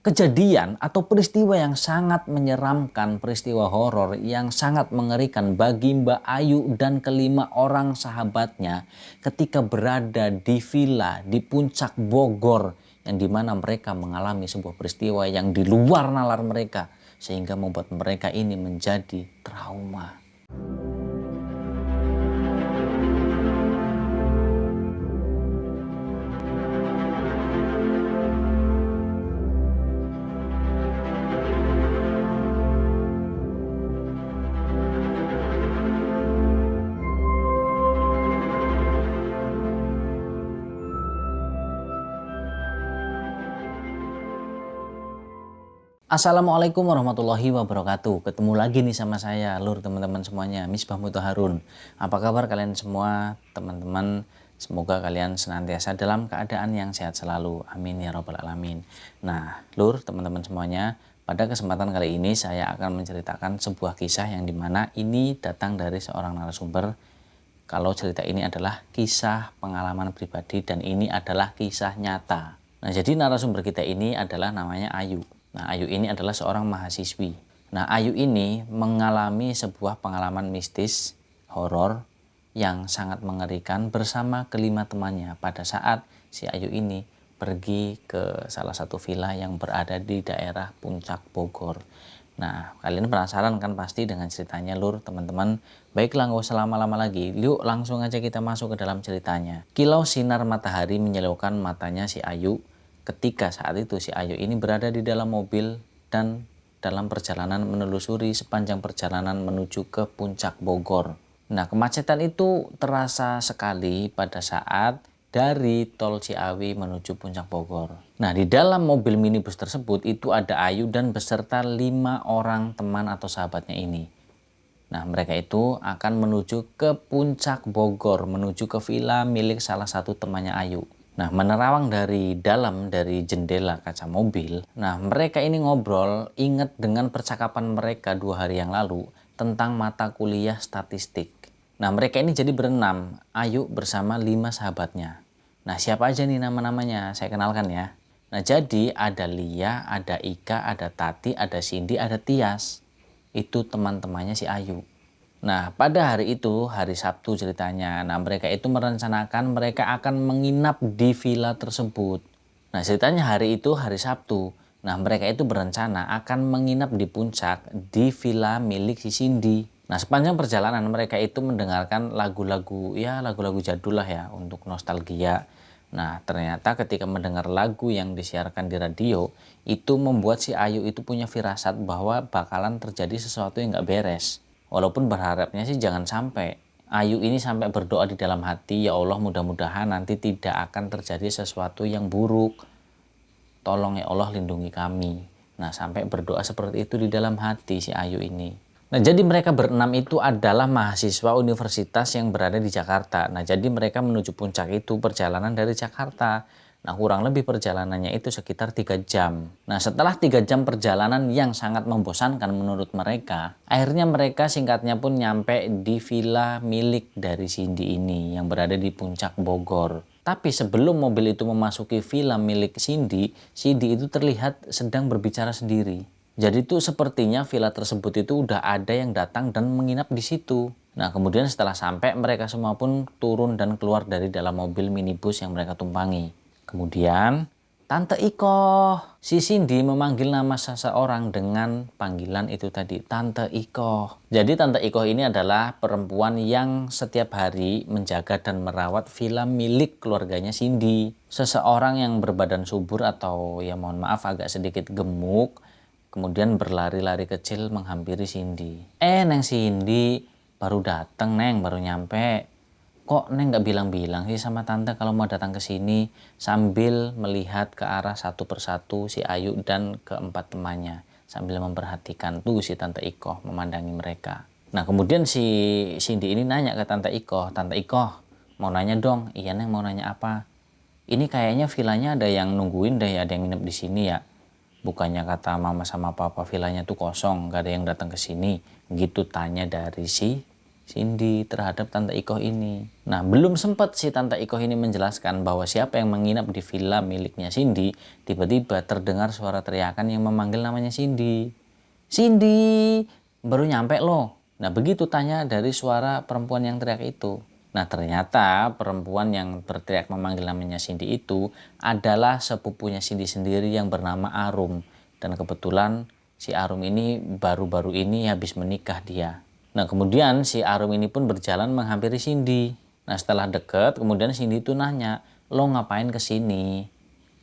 Kejadian atau peristiwa yang sangat menyeramkan, peristiwa horor yang sangat mengerikan bagi Mbak Ayu dan kelima orang sahabatnya ketika berada di villa di puncak Bogor, yang dimana mereka mengalami sebuah peristiwa yang di luar nalar mereka sehingga membuat mereka ini menjadi trauma. Assalamualaikum warahmatullahi wabarakatuh. Ketemu lagi nih sama saya, lur teman-teman semuanya, Misbah Muthaharun. Apa kabar kalian semua, teman-teman? Semoga kalian senantiasa dalam keadaan yang sehat selalu. Amin ya robbal alamin. Nah, lur teman-teman semuanya, pada kesempatan kali ini saya akan menceritakan sebuah kisah yang dimana ini datang dari seorang narasumber. Kalau cerita ini adalah kisah pengalaman pribadi dan ini adalah kisah nyata. Nah, jadi narasumber kita ini adalah namanya Ayu. Nah, Ayu ini adalah seorang mahasiswi. Nah, Ayu ini mengalami sebuah pengalaman mistis, horor, yang sangat mengerikan bersama kelima temannya pada saat si Ayu ini pergi ke salah satu villa yang berada di daerah Puncak Bogor. Nah, kalian penasaran kan pasti dengan ceritanya, lur teman-teman. Baiklah, nggak usah lama-lama lagi. Yuk langsung aja kita masuk ke dalam ceritanya. Kilau sinar matahari menyilaukan matanya si Ayu ketika saat itu si Ayu ini berada di dalam mobil dan dalam perjalanan menelusuri sepanjang perjalanan menuju ke Puncak Bogor. Nah, kemacetan itu terasa sekali pada saat dari Tol Ciawi menuju Puncak Bogor. Nah, di dalam mobil minibus tersebut itu ada Ayu dan beserta 5 orang teman atau sahabatnya ini. Nah, mereka itu akan menuju ke Puncak Bogor, menuju ke villa milik salah satu temannya Ayu. Nah, menerawang dari dalam, dari jendela kaca mobil, nah mereka ini ngobrol, ingat dengan percakapan mereka 2 hari yang lalu tentang mata kuliah statistik. Nah, mereka ini jadi berenam, Ayu bersama 5 sahabatnya. Nah, siapa aja nih nama-namanya? Saya kenalkan ya. Nah, jadi ada Lia, ada Ika, ada Tati, ada Cindy, ada Tias. Itu teman-temannya si Ayu. Nah, pada hari itu, hari Sabtu ceritanya, nah mereka itu merencanakan mereka akan menginap di villa tersebut. Nah, ceritanya hari itu, hari Sabtu, nah mereka itu berencana akan menginap di puncak di villa milik si Cindy. Nah, sepanjang perjalanan mereka itu mendengarkan lagu-lagu, ya lagu-lagu jadul lah ya, untuk nostalgia. Nah, ternyata ketika mendengar lagu yang disiarkan di radio, itu membuat si Ayu itu punya firasat bahwa bakalan terjadi sesuatu yang gak beres. Walaupun berharapnya sih jangan sampai. Ayu ini sampai berdoa di dalam hati, ya Allah mudah-mudahan nanti tidak akan terjadi sesuatu yang buruk. Tolong ya Allah lindungi kami. Nah, sampai berdoa seperti itu di dalam hati si Ayu ini. Nah, jadi mereka berenam itu adalah mahasiswa universitas yang berada di Jakarta. Nah, jadi mereka menuju puncak itu perjalanan dari Jakarta. Nah, kurang lebih perjalanannya itu sekitar 3 jam. Nah, setelah 3 jam perjalanan yang sangat membosankan menurut mereka, akhirnya mereka singkatnya pun nyampe di villa milik dari Cindy ini yang berada di Puncak Bogor. Tapi sebelum mobil itu memasuki villa milik Cindy, Cindy itu terlihat sedang berbicara sendiri. Jadi itu sepertinya villa tersebut itu udah ada yang datang dan menginap di situ. Nah, kemudian setelah sampai mereka semua pun turun dan keluar dari dalam mobil minibus yang mereka tumpangi. Kemudian Tante Iko, si Cindy memanggil nama seseorang dengan panggilan itu tadi, Tante Iko. Jadi Tante Iko ini adalah perempuan yang setiap hari menjaga dan merawat villa milik keluarganya Cindy. Seseorang yang berbadan subur atau ya mohon maaf agak sedikit gemuk, kemudian berlari-lari kecil menghampiri Cindy. Neng Cindy baru dateng neng, baru nyampe. Kok neng nggak bilang-bilang sih sama tante kalau mau datang ke sini, sambil melihat ke arah satu persatu si Ayu dan keempat temannya sambil memperhatikan tuh si Tante Iko memandangi mereka. Nah, kemudian si Cindy ini nanya ke Tante Iko, Tante Iko mau nanya dong. Iya neng, mau nanya apa? Ini kayaknya villanya ada yang nungguin deh, ada yang nginep di sini ya. Bukannya kata mama sama papa villanya tuh kosong, gak ada yang datang ke sini. Gitu tanya dari si Cindy terhadap Tante Ikoh ini. Nah, belum sempat si Tante Ikoh ini menjelaskan bahwa siapa yang menginap di villa miliknya Cindy, tiba-tiba terdengar suara teriakan yang memanggil namanya Cindy. Cindy, baru nyampe loh. Nah, begitu tanya dari suara perempuan yang teriak itu. Nah, ternyata perempuan yang berteriak memanggil namanya Cindy itu adalah sepupunya Cindy sendiri yang bernama Arum. Dan kebetulan si Arum ini baru-baru ini habis menikah dia. Nah, kemudian si Arum ini pun berjalan menghampiri Cindy. Nah, setelah deket, kemudian Cindy itu nanya, lo ngapain kesini?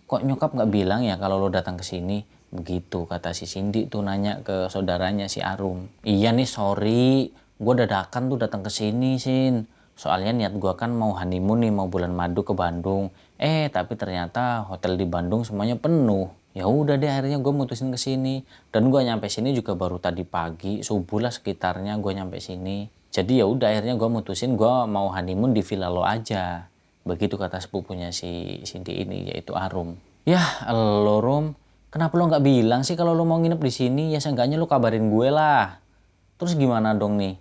Kok nyokap nggak bilang ya kalau lo datang ke sini? Begitu kata si Cindy tuh nanya ke saudaranya si Arum. Iya nih, sorry, gue dadakan tuh datang ke sini, Sin. Soalnya niat gue kan mau honeymoon nih, mau bulan madu ke Bandung. Tapi ternyata hotel di Bandung semuanya penuh. Ya udah deh, akhirnya gue mutusin ke sini. Dan gue nyampe sini juga baru tadi pagi, subuh lah sekitarnya gue nyampe sini. Jadi ya udah, akhirnya gue mutusin gue mau honeymoon di villa lo aja. Begitu kata sepupunya si Cindy ini, yaitu Arum. Yah, lo Rum, kenapa lo nggak bilang sih kalau lo mau nginep di sini? Ya seenggaknya lo kabarin gue lah. Terus gimana dong nih?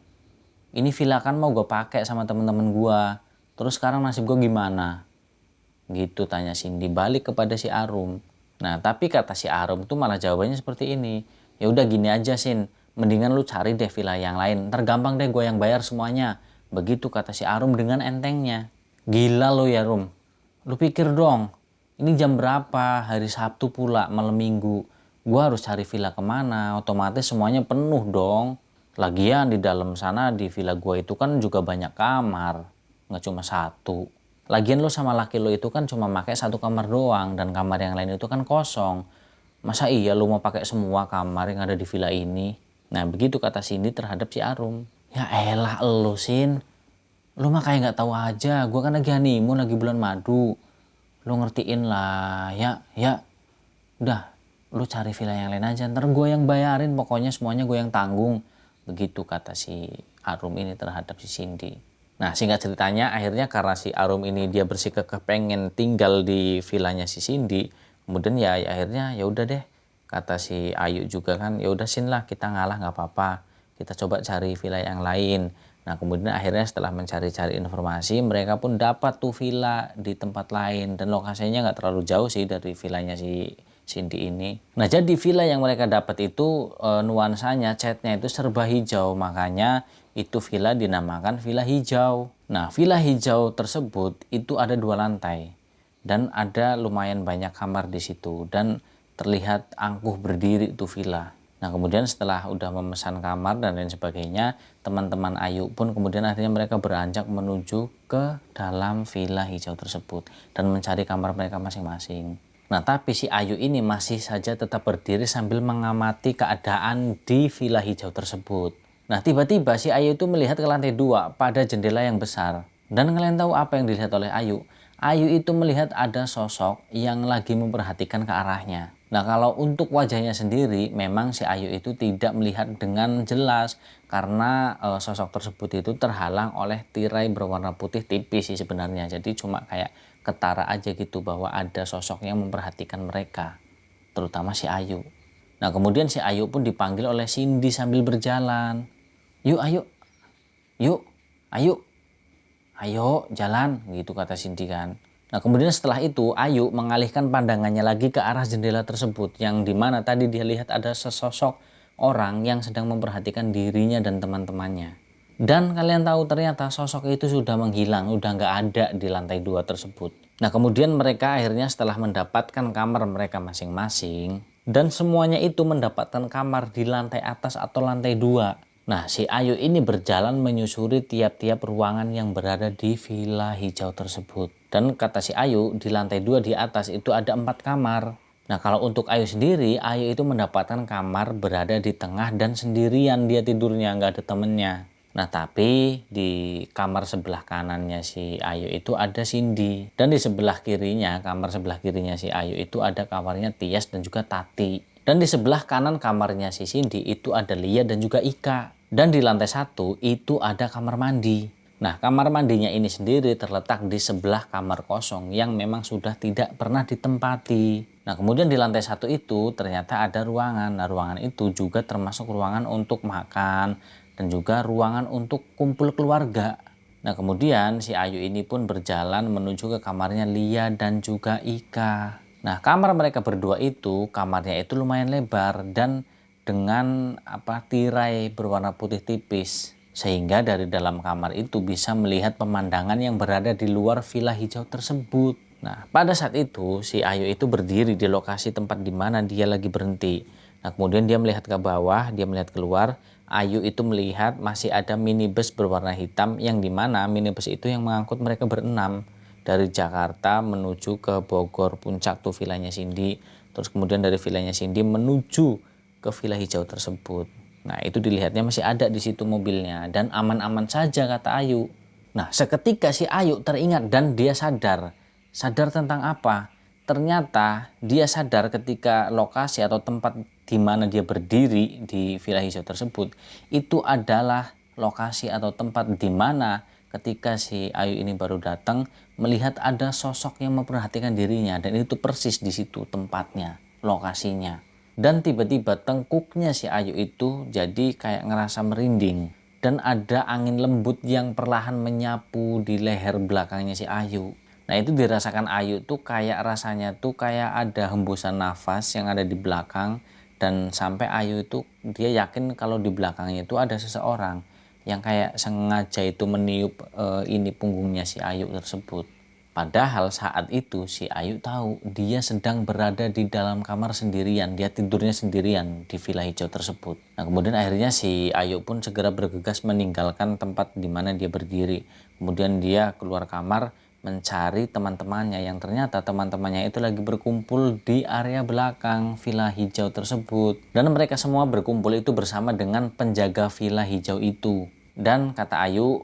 Ini villa kan mau gue pakai sama temen-temen gue. Terus sekarang nasib gue gimana? Gitu tanya Cindy balik kepada si Arum. Nah, tapi kata si Arum tuh malah jawabannya seperti ini. Ya udah gini aja, Sin, mendingan lu cari deh villa yang lain. Ntar gampang deh gue yang bayar semuanya. Begitu kata si Arum dengan entengnya. Gila lo ya, Rum. Lu pikir dong, ini jam berapa? Hari Sabtu pula, malam Minggu. Gue harus cari villa kemana? Otomatis semuanya penuh dong. Lagian di dalam sana di villa gue itu kan juga banyak kamar. Nggak cuma satu. Lagian lo sama laki lo itu kan cuma pakai satu kamar doang. Dan kamar yang lain itu kan kosong. Masa iya lo mau pakai semua kamar yang ada di villa ini? Nah, begitu kata Cindy terhadap si Arum. Ya elah lo, Sin. Lu mah kayak nggak tahu aja, gue kan lagi honeymoon, lagi bulan madu. Lu ngertiin lah, ya. Udah, lu cari villa yang lain aja, ntar gue yang bayarin, pokoknya semuanya gue yang tanggung. Begitu kata si Arum ini terhadap si Cindy. Nah, singkat ceritanya, akhirnya karena si Arum ini dia bersikeras pengen tinggal di villanya si Cindy, kemudian ya akhirnya ya udah deh, kata si Ayu juga kan, ya udah Sin lah, kita ngalah nggak apa-apa, kita coba cari villa yang lain. Nah, kemudian akhirnya setelah mencari-cari informasi, mereka pun dapat tuh villa di tempat lain. Dan lokasinya nggak terlalu jauh sih dari villanya si Cindy ini. Nah, jadi villa yang mereka dapat itu nuansanya, catnya itu serba hijau. Makanya itu villa dinamakan Villa Hijau. Nah, Villa Hijau tersebut itu ada 2 lantai. Dan ada lumayan banyak kamar di situ. Dan terlihat angkuh berdiri tuh villa. Nah, kemudian setelah udah memesan kamar dan lain sebagainya, teman-teman Ayu pun kemudian akhirnya mereka beranjak menuju ke dalam villa hijau tersebut dan mencari kamar mereka masing-masing. Nah, tapi si Ayu ini masih saja tetap berdiri sambil mengamati keadaan di villa hijau tersebut. Nah, tiba-tiba si Ayu itu melihat ke lantai 2 pada jendela yang besar. Dan kalian tahu apa yang dilihat oleh Ayu? Ayu itu melihat ada sosok yang lagi memperhatikan ke arahnya. Nah, kalau untuk wajahnya sendiri memang si Ayu itu tidak melihat dengan jelas karena sosok tersebut itu terhalang oleh tirai berwarna putih tipis sih sebenarnya. Jadi cuma kayak ketara aja gitu bahwa ada sosok yang memperhatikan mereka, terutama si Ayu. Nah, kemudian si Ayu pun dipanggil oleh Cindy sambil berjalan. Yuk, Ayu, yuk, Ayu, ayo jalan, gitu kata Cindy kan. Nah, kemudian setelah itu Ayu mengalihkan pandangannya lagi ke arah jendela tersebut yang dimana tadi dia lihat ada sesosok orang yang sedang memperhatikan dirinya dan teman-temannya. Dan kalian tahu ternyata sosok itu sudah menghilang, udah nggak ada di lantai 2 tersebut. Nah, kemudian mereka akhirnya setelah mendapatkan kamar mereka masing-masing dan semuanya itu mendapatkan kamar di lantai atas atau lantai 2. Nah, si Ayu ini berjalan menyusuri tiap-tiap ruangan yang berada di villa hijau tersebut. Dan kata si Ayu, di lantai 2 di atas itu ada 4 kamar. Nah, kalau untuk Ayu sendiri, Ayu itu mendapatkan kamar berada di tengah dan sendirian dia tidurnya, nggak ada temennya. Nah, tapi di kamar sebelah kanannya si Ayu itu ada Cindy. Dan di sebelah kirinya, kamar sebelah kirinya si Ayu itu ada kamarnya Tias dan juga Tati. Dan di sebelah kanan kamarnya si Cindy itu ada Lia dan juga Ika. Dan di lantai 1 itu ada kamar mandi. Nah, kamar mandinya ini sendiri terletak di sebelah kamar kosong yang memang sudah tidak pernah ditempati. Nah, kemudian di lantai 1 itu ternyata ada ruangan. Nah, ruangan itu juga termasuk ruangan untuk makan dan juga ruangan untuk kumpul keluarga. Nah kemudian si Ayu ini pun berjalan menuju ke kamarnya Lia dan juga Ika. Nah kamar mereka berdua itu, kamarnya itu lumayan lebar dan dengan tirai berwarna putih tipis. Sehingga dari dalam kamar itu bisa melihat pemandangan yang berada di luar villa hijau tersebut. Nah pada saat itu si Ayu itu berdiri di lokasi tempat di mana dia lagi berhenti. Nah kemudian dia melihat ke bawah, dia melihat keluar. Ayu itu melihat masih ada minibus berwarna hitam yang dimana minibus itu yang mengangkut mereka berenam dari Jakarta menuju ke Bogor Puncak tuh villanya Cindy. Terus kemudian dari villanya Cindy menuju ke villa hijau tersebut. Nah itu dilihatnya masih ada di situ mobilnya dan aman-aman saja kata Ayu. Nah seketika si Ayu teringat dan dia sadar. Sadar tentang apa? Ternyata dia sadar ketika lokasi atau tempat di mana dia berdiri di villa hijau tersebut itu adalah lokasi atau tempat di mana ketika si Ayu ini baru datang melihat ada sosok yang memperhatikan dirinya dan itu persis di situ tempatnya, lokasinya. Dan tiba-tiba tengkuknya si Ayu itu jadi kayak ngerasa merinding dan ada angin lembut yang perlahan menyapu di leher belakangnya si Ayu. Nah itu dirasakan Ayu tuh kayak rasanya tuh kayak ada hembusan nafas yang ada di belakang dan sampai Ayu itu dia yakin kalau di belakangnya itu ada seseorang yang kayak sengaja itu meniup ini punggungnya si Ayu tersebut. Padahal saat itu si Ayu tahu dia sedang berada di dalam kamar sendirian, dia tidurnya sendirian di villa hijau tersebut. Nah kemudian akhirnya si Ayu pun segera bergegas meninggalkan tempat di mana dia berdiri. Kemudian dia keluar kamar mencari teman-temannya yang ternyata teman-temannya itu lagi berkumpul di area belakang villa hijau tersebut. Dan mereka semua berkumpul itu bersama dengan penjaga villa hijau itu. Dan kata Ayu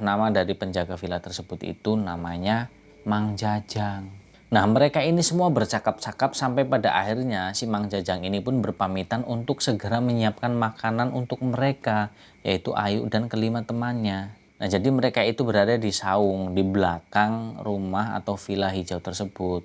nama dari penjaga villa tersebut itu namanya Mang Jajang. Nah mereka ini semua bercakap-cakap sampai pada akhirnya si Mang Jajang ini pun berpamitan untuk segera menyiapkan makanan untuk mereka, yaitu Ayu dan kelima temannya. Nah jadi mereka itu berada di saung di belakang rumah atau villa hijau tersebut.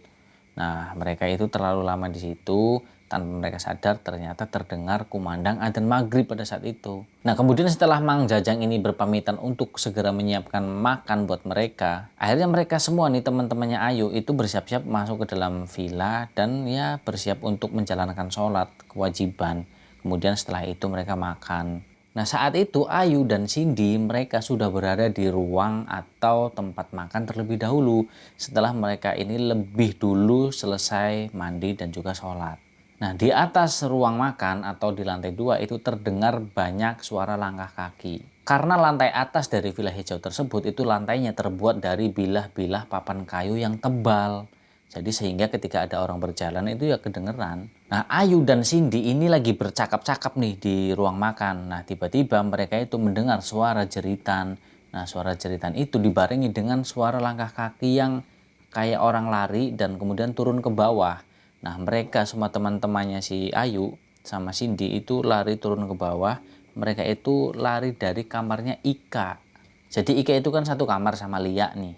Nah mereka itu terlalu lama di situ tanpa mereka sadar ternyata terdengar kumandang adzan maghrib pada saat itu. Nah kemudian setelah Mang Jajang ini berpamitan untuk segera menyiapkan makan buat mereka, akhirnya mereka semua nih teman-temannya Ayu itu bersiap-siap masuk ke dalam villa dan ya bersiap untuk menjalankan sholat kewajiban. Kemudian setelah itu mereka makan. Nah saat itu Ayu dan Cindy mereka sudah berada di ruang atau tempat makan terlebih dahulu setelah mereka ini lebih dulu selesai mandi dan juga sholat. Nah di atas ruang makan atau di lantai 2 itu terdengar banyak suara langkah kaki. Karena lantai atas dari villa hijau tersebut itu lantainya terbuat dari bilah-bilah papan kayu yang tebal. Jadi sehingga ketika ada orang berjalan itu ya kedengeran. Nah Ayu dan Cindy ini lagi bercakap-cakap nih di ruang makan. Nah tiba-tiba mereka itu mendengar suara jeritan. Nah suara jeritan itu dibarengi dengan suara langkah kaki yang kayak orang lari dan kemudian turun ke bawah. Nah mereka semua teman-temannya si Ayu sama Cindy itu lari turun ke bawah. Mereka itu lari dari kamarnya Ika. Jadi Ika itu kan satu kamar sama Lia nih.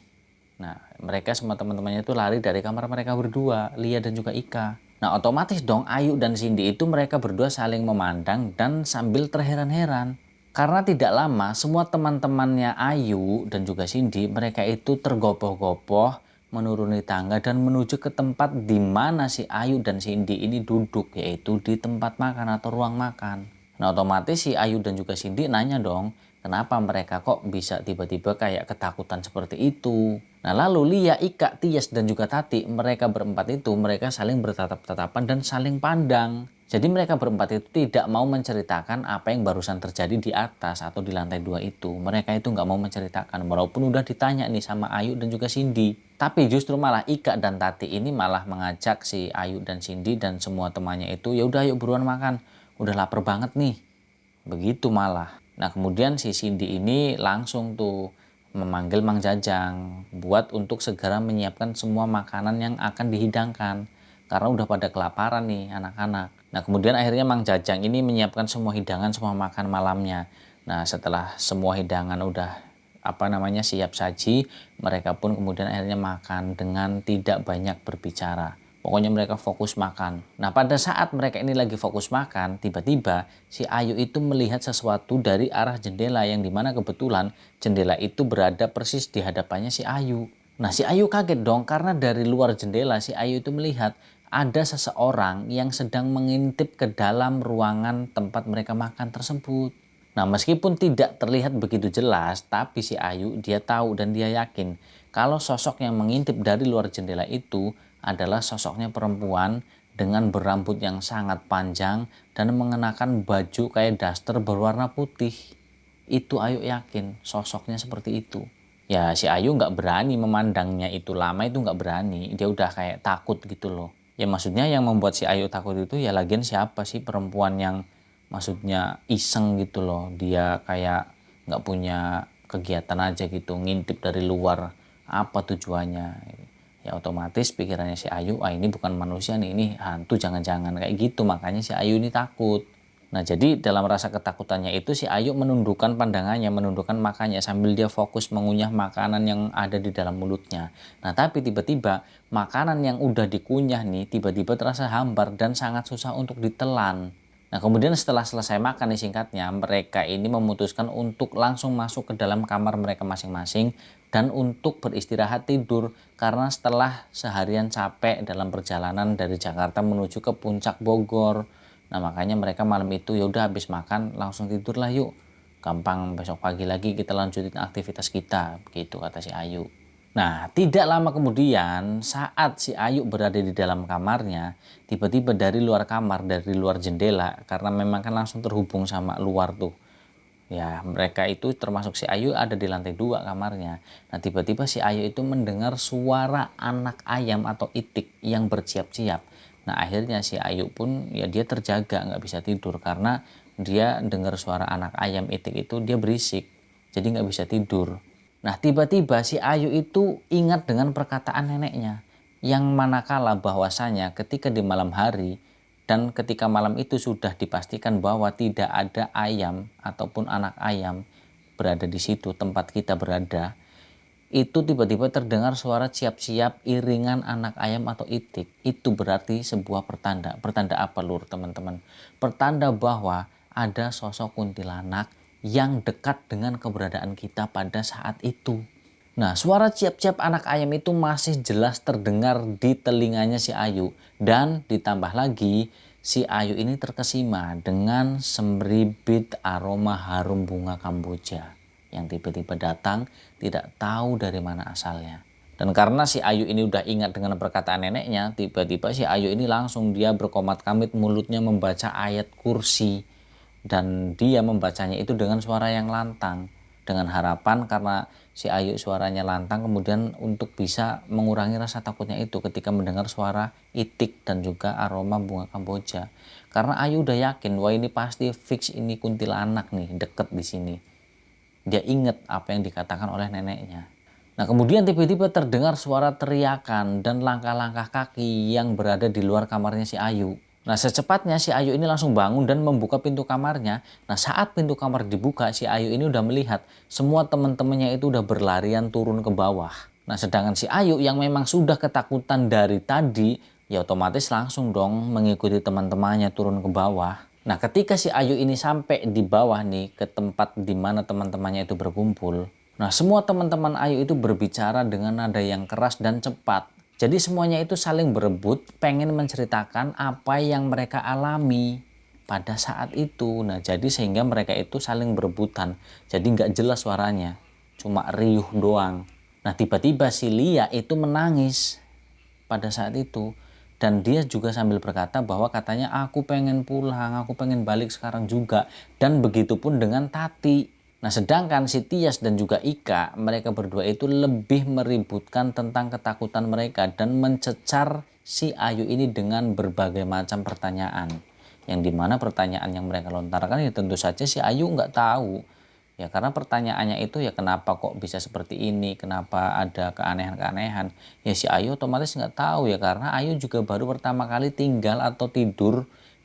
Nah mereka semua teman-temannya itu lari dari kamar mereka berdua, Lia dan juga Ika. Nah otomatis dong Ayu dan Cindy itu mereka berdua saling memandang dan sambil terheran-heran. Karena tidak lama semua teman-temannya Ayu dan juga Cindy mereka itu tergopoh-gopoh menuruni tangga dan menuju ke tempat di mana si Ayu dan Cindy ini duduk, yaitu di tempat makan atau ruang makan. Nah otomatis si Ayu dan juga Cindy nanya dong, kenapa mereka kok bisa tiba-tiba kayak ketakutan seperti itu. Nah lalu Lia, Ika, Tias dan juga Tati, mereka berempat itu mereka saling bertatap-tatapan dan saling pandang. Jadi mereka berempat itu tidak mau menceritakan apa yang barusan terjadi di atas atau di lantai 2 itu. Mereka itu nggak mau menceritakan walaupun udah ditanya nih sama Ayu dan juga Cindy. Tapi justru malah Ika dan Tati ini malah mengajak si Ayu dan Cindy dan semua temannya itu ya udah yuk buruan makan. Udah lapar banget nih. Begitu malah. Nah kemudian si Cindy ini langsung tuh memanggil Mang Jajang buat untuk segera menyiapkan semua makanan yang akan dihidangkan. Karena udah pada kelaparan nih anak-anak. Nah kemudian akhirnya Mang Jajang ini menyiapkan semua hidangan, semua makan malamnya. Nah setelah semua hidangan udah siap saji, mereka pun kemudian akhirnya makan dengan tidak banyak berbicara. Pokoknya mereka fokus makan. Nah, pada saat mereka ini lagi fokus makan, tiba-tiba si Ayu itu melihat sesuatu dari arah jendela yang dimana kebetulan jendela itu berada persis di hadapannya si Ayu. Nah, si Ayu kaget dong karena dari luar jendela si Ayu itu melihat ada seseorang yang sedang mengintip ke dalam ruangan tempat mereka makan tersebut. Nah, meskipun tidak terlihat begitu jelas, tapi si Ayu dia tahu dan dia yakin kalau sosok yang mengintip dari luar jendela itu adalah sosoknya perempuan dengan berambut yang sangat panjang dan mengenakan baju kayak daster berwarna putih. Itu Ayu yakin sosoknya seperti itu. Ya si Ayu nggak berani memandangnya itu lama, itu nggak berani. Dia udah kayak takut gitu loh. Ya maksudnya yang membuat si Ayu takut itu ya lagian siapa sih perempuan yang maksudnya iseng gitu loh. Dia kayak nggak punya kegiatan aja gitu, ngintip dari luar. Apa tujuannya? Ya otomatis pikirannya si Ayu, ini bukan manusia nih, ini hantu jangan-jangan kayak gitu. Makanya si Ayu ini takut. Nah jadi dalam rasa ketakutannya itu si Ayu menundukkan pandangannya, menundukkan makannya sambil dia fokus mengunyah makanan yang ada di dalam mulutnya. Nah tapi tiba-tiba makanan yang udah dikunyah nih tiba-tiba terasa hambar dan sangat susah untuk ditelan. Nah kemudian setelah selesai makan nih singkatnya, mereka ini memutuskan untuk langsung masuk ke dalam kamar mereka masing-masing dan untuk beristirahat tidur karena setelah seharian capek dalam perjalanan dari Jakarta menuju ke Puncak Bogor. Nah makanya mereka malam itu ya udah habis makan langsung tidurlah yuk. Gampang besok pagi lagi kita lanjutin aktivitas kita, begitu kata si Ayu. Nah, tidak lama kemudian saat si Ayu berada di dalam kamarnya, tiba-tiba dari luar kamar, dari luar jendela, karena memang kan langsung terhubung sama luar tuh. Ya, mereka itu termasuk si Ayu ada di lantai 2 kamarnya. Nah, tiba-tiba si Ayu itu mendengar suara anak ayam atau itik yang bersiap-siap. Nah, akhirnya si Ayu pun ya dia terjaga, nggak bisa tidur karena dia dengar suara anak ayam itik itu dia berisik. Jadi nggak bisa tidur. Nah tiba-tiba si Ayu itu ingat dengan perkataan neneknya yang manakala bahwasanya ketika di malam hari dan ketika malam itu sudah dipastikan bahwa tidak ada ayam ataupun anak ayam berada di situ tempat kita berada, itu tiba-tiba terdengar suara siap-siap iringan anak ayam atau itik. Itu berarti sebuah pertanda. Pertanda apa lur teman-teman? Pertanda bahwa ada sosok kuntilanak yang dekat dengan keberadaan kita pada saat itu. Nah, suara ciap-ciap anak ayam itu masih jelas terdengar di telinganya si Ayu. Dan ditambah lagi, si Ayu ini terkesima dengan semribit aroma harum bunga kamboja yang tiba-tiba datang tidak tahu dari mana asalnya. Dan karena si Ayu ini udah ingat dengan perkataan neneknya, tiba-tiba si Ayu ini langsung dia berkomat-kamit mulutnya membaca ayat kursi. Dan dia membacanya itu dengan suara yang lantang. Dengan harapan karena si Ayu suaranya lantang kemudian untuk bisa mengurangi rasa takutnya itu ketika mendengar suara itik dan juga aroma bunga kamboja. Karena Ayu udah yakin wah ini pasti fix ini kuntilanak nih deket di sini. Dia ingat apa yang dikatakan oleh neneknya. Nah kemudian tiba-tiba terdengar suara teriakan dan langkah-langkah kaki yang berada di luar kamarnya si Ayu. Nah secepatnya si Ayu ini langsung bangun dan membuka pintu kamarnya. Nah saat pintu kamar dibuka si Ayu ini udah melihat semua teman-temannya itu udah berlarian turun ke bawah. Nah sedangkan si Ayu yang memang sudah ketakutan dari tadi ya otomatis langsung dong mengikuti teman-temannya turun ke bawah. Nah ketika si Ayu ini sampai di bawah nih ke tempat di mana teman-temannya itu berkumpul. Nah semua teman-teman Ayu itu berbicara dengan nada yang keras dan cepat. Jadi semuanya itu saling berebut pengen menceritakan apa yang mereka alami pada saat itu. Nah jadi sehingga mereka itu saling berebutan. Jadi nggak jelas suaranya, cuma riuh doang. Nah tiba-tiba si Lia itu menangis pada saat itu. Dan dia juga sambil berkata bahwa katanya aku pengen pulang, aku pengen balik sekarang juga. Dan begitu pun dengan Tati. Nah sedangkan si Tias dan juga Ika, mereka berdua itu lebih meributkan tentang ketakutan mereka dan mencecar si Ayu ini dengan berbagai macam pertanyaan. Yang dimana pertanyaan yang mereka lontarkan ya tentu saja si Ayu nggak tahu. Ya karena pertanyaannya itu ya kenapa kok bisa seperti ini, kenapa ada keanehan-keanehan. Ya si Ayu otomatis nggak tahu ya karena Ayu juga baru pertama kali tinggal atau tidur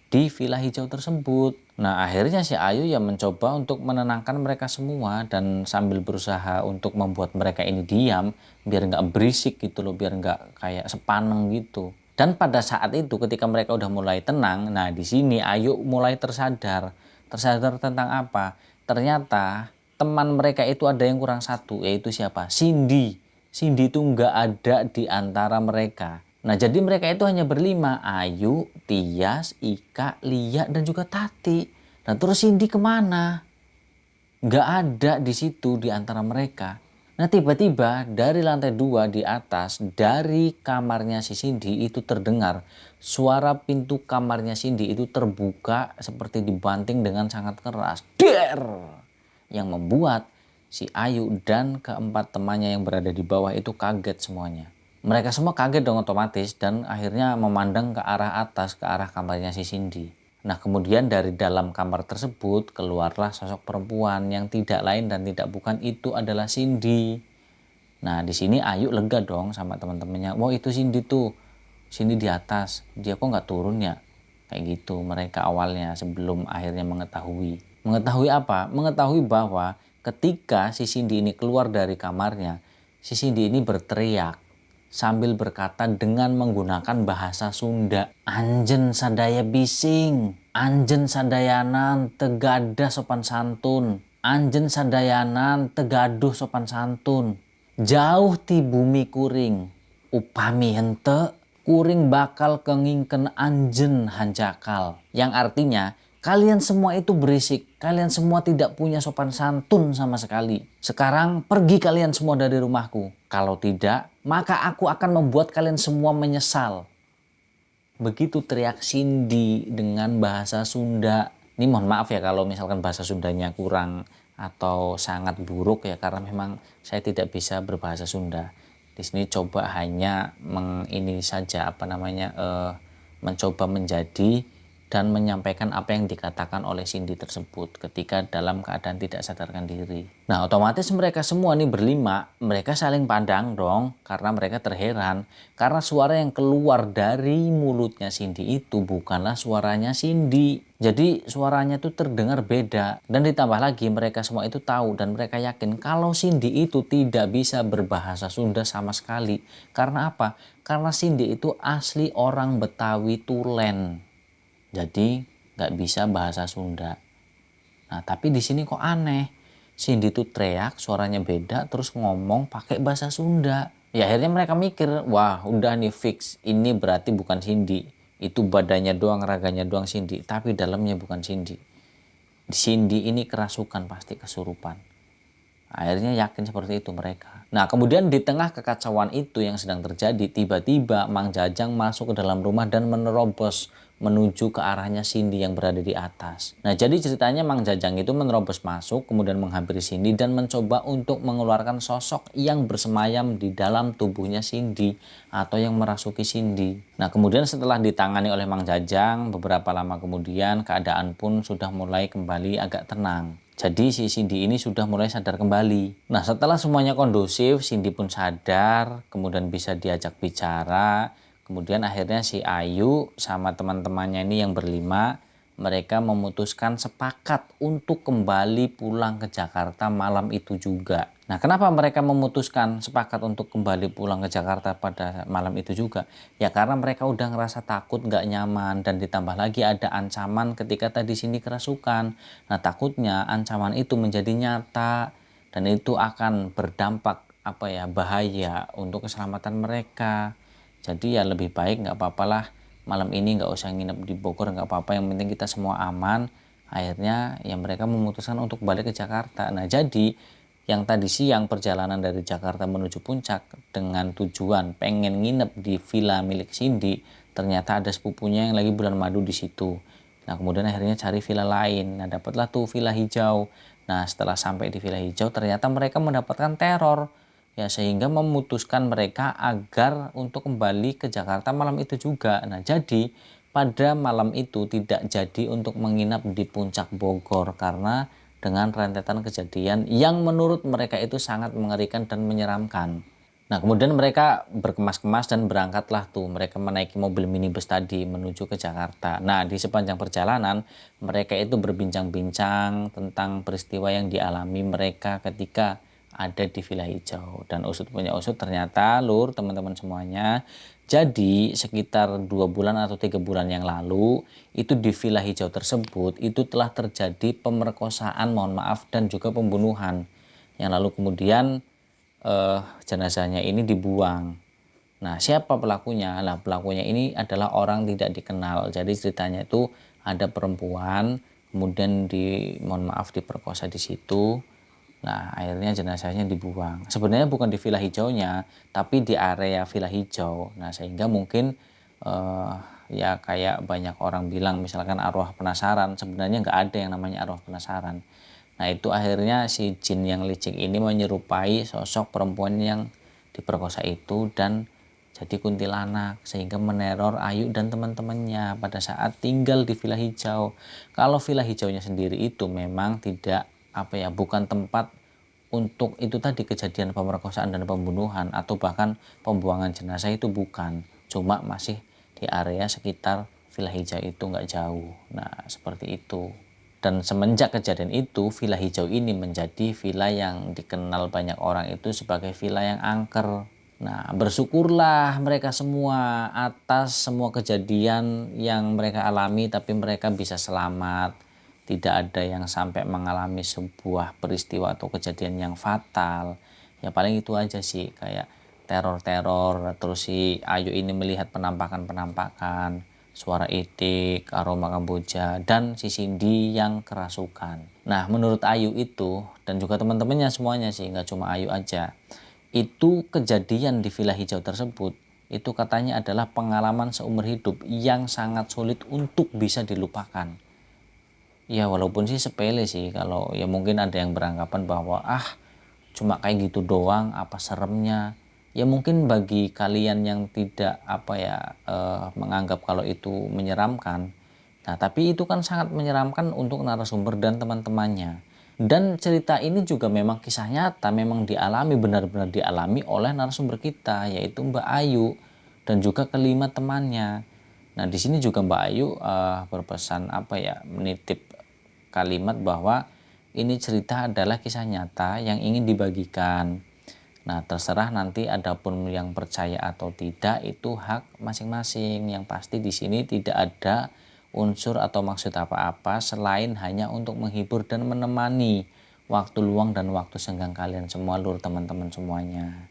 di villa hijau tersebut. Nah akhirnya si Ayu ya mencoba untuk menenangkan mereka semua dan sambil berusaha untuk membuat mereka ini diam biar nggak berisik gitu loh, biar nggak kayak sepaneng gitu. Dan pada saat itu ketika mereka udah mulai tenang, nah di sini Ayu mulai tersadar. Tersadar tentang apa? Ternyata teman mereka itu ada yang kurang satu, yaitu siapa? Cindy. Cindy itu nggak ada di antara mereka. Nah jadi mereka itu hanya berlima, Ayu, Tias, Ika, Lia, dan juga Tati. Nah terus Cindy kemana? Nggak ada di situ di antara mereka. Nah tiba-tiba dari lantai 2 di atas, dari kamarnya si Cindy itu terdengar suara pintu kamarnya Cindy itu terbuka seperti dibanting dengan sangat keras. Der! Yang membuat si Ayu dan keempat temannya yang berada di bawah itu kaget semuanya. Mereka semua kaget dong otomatis dan akhirnya memandang ke arah atas, ke arah kamarnya si Cindy. Nah kemudian dari dalam kamar tersebut keluarlah sosok perempuan yang tidak lain dan tidak bukan itu adalah Cindy. Nah di sini Ayu lega dong sama teman-temannya. Wah itu Cindy tuh, Cindy di atas, dia kok nggak turun ya? Kayak gitu mereka awalnya sebelum akhirnya mengetahui. Mengetahui apa? Mengetahui bahwa ketika si Cindy ini keluar dari kamarnya, si Cindy ini berteriak sambil berkata dengan menggunakan bahasa Sunda. Anjen sadaya bising, anjen sadayanan tegada sopan santun, anjen sadayanan tegaduh sopan santun. Jauh ti bumi kuring, upami hente kuring bakal kengingken anjen hanjakal. Yang artinya kalian semua itu berisik, kalian semua tidak punya sopan santun sama sekali. Sekarang pergi kalian semua dari rumahku. Kalau tidak, maka aku akan membuat kalian semua menyesal. Begitu teriak Cindy dengan bahasa Sunda. Ini mohon maaf ya kalau misalkan bahasa Sundanya kurang atau sangat buruk ya, karena memang saya tidak bisa berbahasa Sunda. Di sini coba hanya ini saja mencoba menjadi dan menyampaikan apa yang dikatakan oleh Cindy tersebut ketika dalam keadaan tidak sadarkan diri. Nah otomatis mereka semua nih berlima, mereka saling pandang dong karena mereka terheran. Karena suara yang keluar dari mulutnya Cindy itu bukanlah suaranya Cindy. Jadi suaranya itu terdengar beda. Dan ditambah lagi mereka semua itu tahu dan mereka yakin kalau Cindy itu tidak bisa berbahasa Sunda sama sekali. Karena apa? Karena Cindy itu asli orang Betawi Tulen. Jadi nggak bisa bahasa Sunda. Nah tapi di sini kok aneh. Cindy tuh teriak, suaranya beda, terus ngomong pakai bahasa Sunda. Ya akhirnya mereka mikir, wah udah nih fix, ini berarti bukan Cindy. Itu badannya doang, raganya doang Cindy, tapi dalamnya bukan Cindy. Cindy ini kerasukan, pasti kesurupan. Akhirnya yakin seperti itu mereka. Nah kemudian di tengah kekacauan itu yang sedang terjadi, tiba-tiba Mang Jajang masuk ke dalam rumah dan menerobos menuju ke arahnya Cindy yang berada di atas. Nah jadi ceritanya Mang Jajang itu menerobos masuk, kemudian menghampiri Cindy dan mencoba untuk mengeluarkan sosok yang bersemayam di dalam tubuhnya Cindy atau yang merasuki Cindy. Nah kemudian setelah ditangani oleh Mang Jajang, beberapa lama kemudian keadaan pun sudah mulai kembali agak tenang. Jadi si Cindy ini sudah mulai sadar kembali. Nah setelah semuanya kondusif, Cindy pun sadar, kemudian bisa diajak bicara. Kemudian akhirnya si Ayu sama teman-temannya ini yang berlima, mereka memutuskan sepakat untuk kembali pulang ke Jakarta malam itu juga. Nah kenapa mereka memutuskan sepakat untuk kembali pulang ke Jakarta pada malam itu juga? Ya karena mereka udah ngerasa takut, nggak nyaman, dan ditambah lagi ada ancaman ketika tadi sini kerasukan. Nah takutnya ancaman itu menjadi nyata dan itu akan berdampak bahaya untuk keselamatan mereka. Jadi ya lebih baik nggak apa-apalah malam ini nggak usah nginep di Bogor, nggak apa-apa, yang penting kita semua aman. Akhirnya ya mereka memutuskan untuk balik ke Jakarta. Nah jadi yang tadi siang perjalanan dari Jakarta menuju Puncak dengan tujuan pengen nginep di villa milik Cindy, ternyata ada sepupunya yang lagi bulan madu di situ. Nah kemudian akhirnya cari villa lain. Nah dapatlah tuh villa hijau. Nah setelah sampai di villa hijau ternyata mereka mendapatkan teror. Ya sehingga memutuskan mereka agar untuk kembali ke Jakarta malam itu juga. Nah jadi pada malam itu tidak jadi untuk menginap di Puncak Bogor karena dengan rentetan kejadian yang menurut mereka itu sangat mengerikan dan menyeramkan. Nah kemudian mereka berkemas-kemas dan berangkatlah tuh, mereka menaiki mobil minibus tadi menuju ke Jakarta. Nah di sepanjang perjalanan mereka itu berbincang-bincang tentang peristiwa yang dialami mereka ketika ada di Villa Hijau. Dan usut punya usut ternyata lur teman-teman semuanya, Jadi sekitar 2 bulan atau 3 bulan yang lalu itu di Villa Hijau tersebut itu telah terjadi pemerkosaan, mohon maaf, dan juga pembunuhan. Yang lalu kemudian jenazahnya ini dibuang. Nah, siapa pelakunya? Nah, pelakunya ini adalah orang tidak dikenal. Jadi ceritanya itu ada perempuan, kemudian mohon maaf, diperkosa di situ. Nah, akhirnya jenazahnya dibuang. Sebenarnya bukan di Villa Hijaunya, tapi di area Villa Hijau. Nah, sehingga mungkin eh, ya kayak banyak orang bilang misalkan arwah penasaran. Sebenarnya nggak ada yang namanya arwah penasaran. Nah, itu akhirnya si jin yang licik ini menyerupai sosok perempuan yang diperkosa itu dan jadi kuntilanak, sehingga meneror Ayu dan teman-temannya pada saat tinggal di Villa Hijau. Kalau Villa Hijaunya sendiri itu memang tidak bukan tempat untuk itu tadi kejadian pemerkosaan dan pembunuhan atau bahkan pembuangan jenazah, itu bukan. Cuma masih di area sekitar Villa Hijau itu nggak jauh. Nah, seperti itu. Dan semenjak kejadian itu, Villa Hijau ini menjadi villa yang dikenal banyak orang itu sebagai villa yang angker. Nah, bersyukurlah mereka semua atas semua kejadian yang mereka alami, tapi mereka bisa selamat. Tidak ada yang sampai mengalami sebuah peristiwa atau kejadian yang fatal. Ya paling itu aja sih, kayak teror-teror, terus si Ayu ini melihat penampakan-penampakan, suara itik, aroma kamboja, dan si Cindy yang kerasukan. Nah, menurut Ayu itu, dan juga teman-temannya semuanya sih, nggak cuma Ayu aja, itu kejadian di Villa Hijau tersebut, itu katanya adalah pengalaman seumur hidup yang sangat sulit untuk bisa dilupakan. Ya walaupun sih sepele sih, kalau ya mungkin ada yang beranggapan bahwa cuma kayak gitu doang, apa seremnya. Ya mungkin bagi kalian yang tidak menganggap kalau itu menyeramkan. Nah, tapi itu kan sangat menyeramkan untuk narasumber dan teman-temannya. Dan cerita ini juga memang kisah nyata, memang dialami, benar-benar dialami oleh narasumber kita, yaitu Mbak Ayu dan juga kelima temannya. Nah, di sini juga Mbak Ayu berpesan menitip kalimat bahwa ini cerita adalah kisah nyata yang ingin dibagikan. Nah, terserah nanti adapun yang percaya atau tidak itu hak masing-masing. Yang pasti di sini tidak ada unsur atau maksud apa-apa selain hanya untuk menghibur dan menemani waktu luang dan waktu senggang kalian semua, lur, teman-teman semuanya.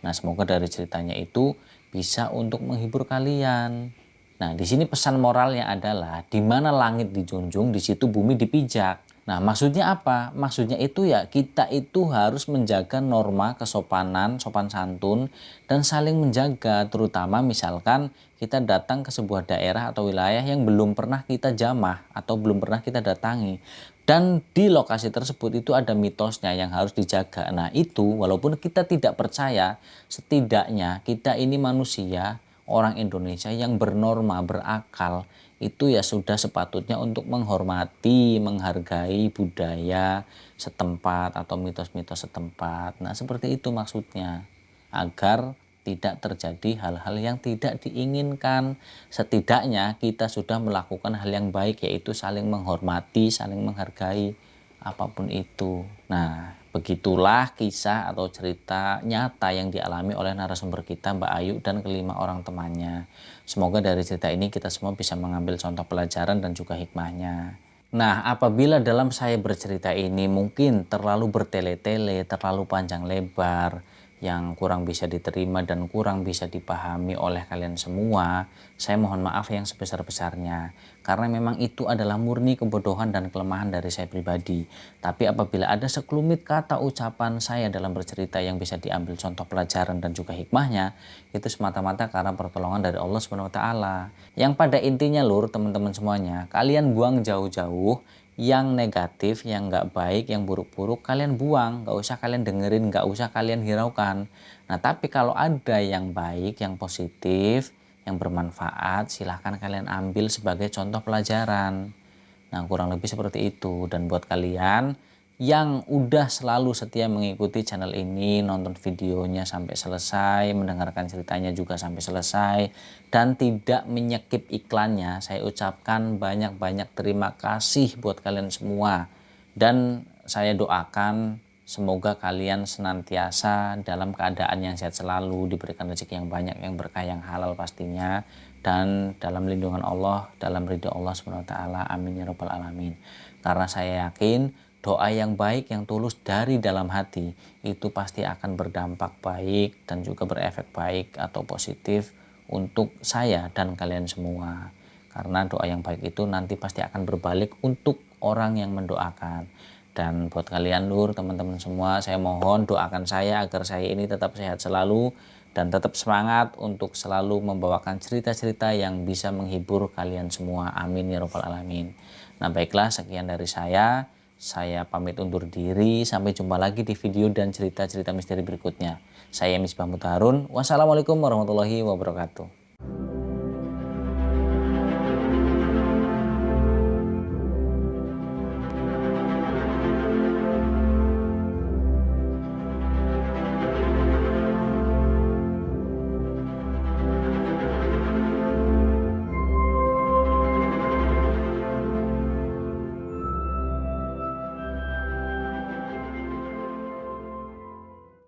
Nah, semoga dari ceritanya itu bisa untuk menghibur kalian. Nah, di sini pesan moralnya adalah di mana langit dijunjung, di situ bumi dipijak. Nah, maksudnya apa? Maksudnya itu ya kita itu harus menjaga norma kesopanan, sopan santun, dan saling menjaga. Terutama misalkan kita datang ke sebuah daerah atau wilayah yang belum pernah kita jamah atau belum pernah kita datangi. Dan di lokasi tersebut itu ada mitosnya yang harus dijaga. Nah, itu walaupun kita tidak percaya, setidaknya kita ini manusia, orang Indonesia yang bernorma, berakal, itu ya sudah sepatutnya untuk menghormati, menghargai budaya setempat atau mitos-mitos setempat. Nah, seperti itu maksudnya, agar tidak terjadi hal-hal yang tidak diinginkan. Setidaknya kita sudah melakukan hal yang baik, yaitu saling menghormati, saling menghargai, apapun itu. Nah, begitulah kisah atau cerita nyata yang dialami oleh narasumber kita, Mbak Ayu dan kelima orang temannya. Semoga dari cerita ini kita semua bisa mengambil contoh pelajaran dan juga hikmahnya. Nah, apabila dalam saya bercerita ini mungkin terlalu bertele-tele, terlalu panjang lebar, yang kurang bisa diterima dan kurang bisa dipahami oleh kalian semua, saya mohon maaf yang sebesar-besarnya. Karena memang itu adalah murni kebodohan dan kelemahan dari saya pribadi. Tapi apabila ada sekelumit kata ucapan saya dalam bercerita yang bisa diambil contoh pelajaran dan juga hikmahnya, itu semata-mata karena pertolongan dari Allah Subhanahu wa taala. Yang pada intinya, lur, teman-teman semuanya, kalian buang jauh-jauh yang negatif, yang nggak baik, yang buruk-buruk kalian buang, nggak usah kalian dengerin, nggak usah kalian hiraukan. Nah, tapi kalau ada yang baik, yang positif, yang bermanfaat, silahkan kalian ambil sebagai contoh pelajaran. Nah, kurang lebih seperti itu. Dan buat kalian yang udah selalu setia mengikuti channel ini, nonton videonya sampai selesai, mendengarkan ceritanya juga sampai selesai, dan tidak menyekip iklannya, saya ucapkan banyak-banyak terima kasih buat kalian semua. Dan saya doakan Semoga kalian senantiasa dalam keadaan yang sehat selalu, diberikan rezeki yang banyak, yang berkah, yang halal pastinya, dan dalam lindungan Allah, dalam ridho Allah Subhanahu wa taala. Amin ya rabbal alamin. Karena saya yakin doa yang baik, yang tulus dari dalam hati itu pasti akan berdampak baik dan juga berefek baik atau positif untuk saya dan kalian semua. Karena doa yang baik itu nanti pasti akan berbalik untuk orang yang mendoakan. Dan buat kalian lur, teman-teman semua, saya mohon doakan saya agar saya ini tetap sehat selalu dan tetap semangat untuk selalu membawakan cerita-cerita yang bisa menghibur kalian semua. Amin ya rabbal alamin. Nah baiklah, sekian dari saya. Saya pamit undur diri. Sampai jumpa lagi di video dan cerita-cerita misteri berikutnya. Saya Misbah Mutharun. Wassalamualaikum warahmatullahi wabarakatuh.